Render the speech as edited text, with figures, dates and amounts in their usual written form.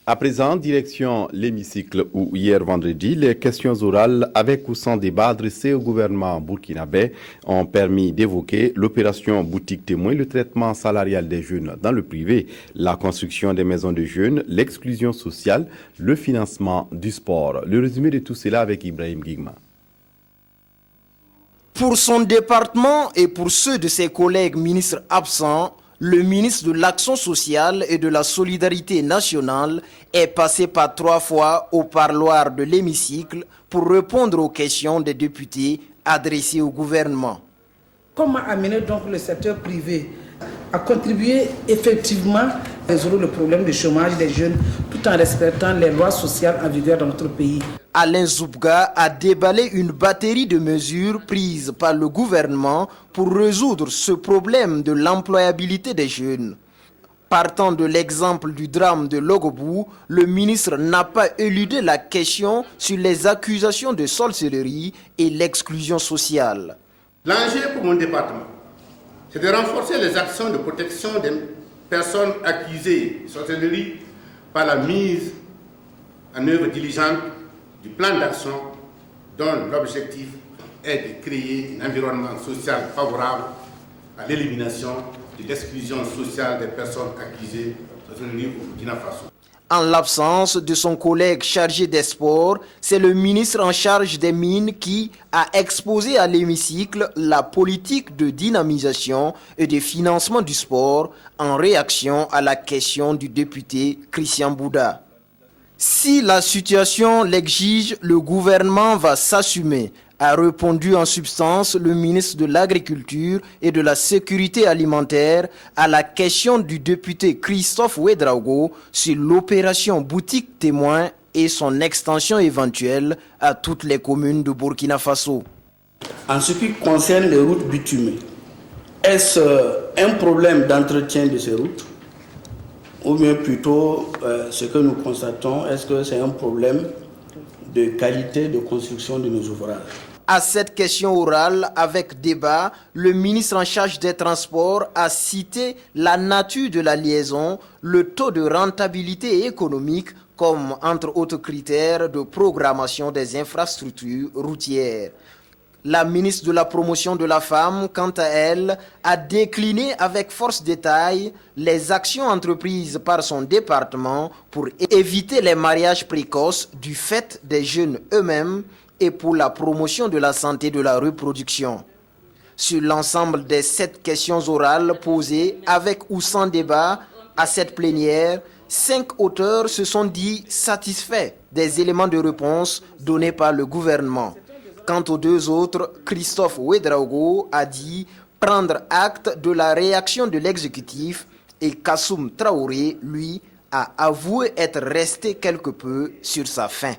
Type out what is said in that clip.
À présent, direction l'hémicycle où hier vendredi, les questions orales avec ou sans débat adressées au gouvernement burkinabé ont permis d'évoquer l'opération boutique témoin, le traitement salarial des jeunes dans le privé, la construction des maisons de jeunes, l'exclusion sociale, le financement du sport. Le résumé de tout cela avec Ibrahim Guigma. Pour son département et pour ceux de ses collègues ministres absents, le ministre de l'Action sociale et de la solidarité nationale est passé par 3 fois au parloir de l'hémicycle pour répondre aux questions des députés adressées au gouvernement. Comment amener donc le secteur privé à contribuer effectivement à résoudre le problème du chômage des jeunes tout en respectant les lois sociales en vigueur dans notre pays? Alain Zoubga a déballé une batterie de mesures prises par le gouvernement pour résoudre ce problème de l'employabilité des jeunes. Partant de l'exemple du drame de Logobou, le ministre n'a pas éludé la question sur les accusations de sorcellerie et l'exclusion sociale. L'enjeu pour mon département, c'est de renforcer les actions de protection des personnes accusées de sorcellerie par la mise en œuvre diligente du plan d'action dont l'objectif est de créer un environnement social favorable à l'élimination de l'exclusion sociale des personnes accusées de sorcellerie au Burkina Faso. En l'absence de son collègue chargé des sports, c'est le ministre en charge des mines qui a exposé à l'hémicycle la politique de dynamisation et de financement du sport en réaction à la question du député Christian Bouda. Si la situation l'exige, le gouvernement va s'assumer, a répondu en substance le ministre de l'Agriculture et de la Sécurité alimentaire à la question du député Christophe Ouédraogo sur l'opération boutique témoin et son extension éventuelle à toutes les communes de Burkina Faso. En ce qui concerne les routes bitumées, est-ce un problème d'entretien de ces routes? Ou bien plutôt, ce que nous constatons, est-ce que c'est un problème de qualité de construction de nos ouvrages? À cette question orale, avec débat, le ministre en charge des Transports a cité la nature de la liaison, le taux de rentabilité économique comme entre autres critères de programmation des infrastructures routières. La ministre de la Promotion de la Femme, quant à elle, a décliné avec force détail les actions entreprises par son département pour éviter les mariages précoces du fait des jeunes eux-mêmes et pour la promotion de la santé de la reproduction. Sur l'ensemble des 7 questions orales posées avec ou sans débat à cette plénière, 5 auteurs se sont dit satisfaits des éléments de réponse donnés par le gouvernement. Quant aux 2 autres, Christophe Ouédraogo a dit prendre acte de la réaction de l'exécutif et Kassoum Traoré, lui, a avoué être resté quelque peu sur sa faim.